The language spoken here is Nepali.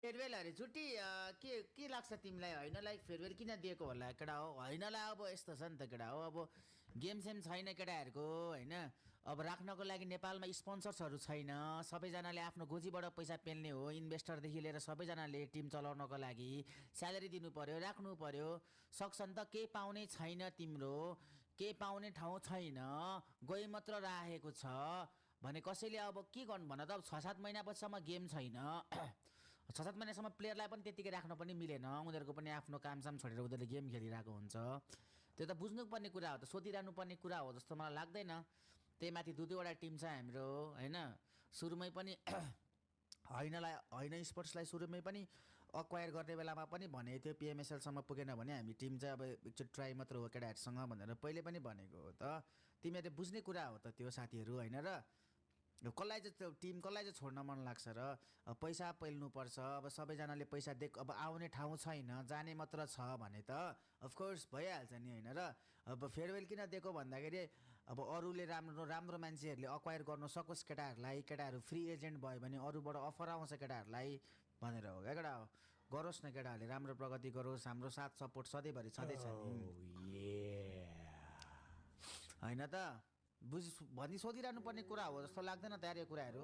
फेयरवेल अरे छुट्टी के लाग्छ तिमीलाई हैनलाई फेयरवेल किन दिएको होला केटा हो हैनलाई अब यस्तो छ नि त केटा हो अब गेम सेम छैन केटाहरूको हैन अब राख्नको लागि नेपालमा स्पोन्सर्सहरू छैन सबैजनाले आफ्नो गोजीबाट पैसा पेल्ने हो इन्भेस्टरदेखि लिएर सबैजनाले टिम चलाउनको लागि स्यालेरी दिनु पर्यो राख्नु पर्यो सक्छन् त केही पाउने छैन तिम्रो केही पाउने ठाउँ छैन गइ मात्र राखेको छ भने कसैले अब के गर्नु भन त अब 6-7 महिनापछिसम्म गेम छैन 6-7 महिनासम्म प्लेयरलाई पनि त्यतिकै राख्न पनि मिलेन उनीहरूको पनि आफ्नो कामसाम छोडेर उनीहरूले गेम खेलिरहेको हुन्छ त्यो त बुझ्नुपर्ने कुरा हो त सोधिरहनु पर्ने कुरा हो जस्तो मलाई लाग्दैन त्यही माथि दुईवटा टिम छ हाम्रो हैन सुरुमै पनि हैन स्पोर्ट्सलाई सुरुमै पनि अक्वायर गर्ने बेलामा पनि भनेको थियो पिएमएसएलसम्म पुगेन भने हामी टिम चाहिँ अब एकचोटि ट्राई मात्र हो केटाहरूसँग भनेर पहिले पनि भनेको हो त तिमीहरूले बुझ्ने कुरा हो त त्यो साथीहरू हैन र कसलाई चाहिँ टिम कसलाई चाहिँ छोड्न मन लाग्छ र पैसा पेल्नुपर्छ अब सबैजनाले पैसा अब आउने ठाउँ छैन जाने मात्र छ भने त अफकोर्स भइहाल्छ नि होइन र अब फेयरवेल किन दिएको भन्दाखेरि अब अरूले राम्रो राम्रो मान्छेहरूले अक्वायर गर्न सकोस् केटाहरू फ्री एजेन्ट भयो भने अरूबाट अफर आउँछ केटाहरूलाई भनेर हो क्या केटा हो गरोस् न केटाहरूले राम्रो प्रगति गरोस् हाम्रो साथ सपोर्ट सधैँभरि छँदैछ नि होइन त भनी सोधिरहनु पर्ने कुरा हो जस्तो लाग्दैन त यार यो कुराहरू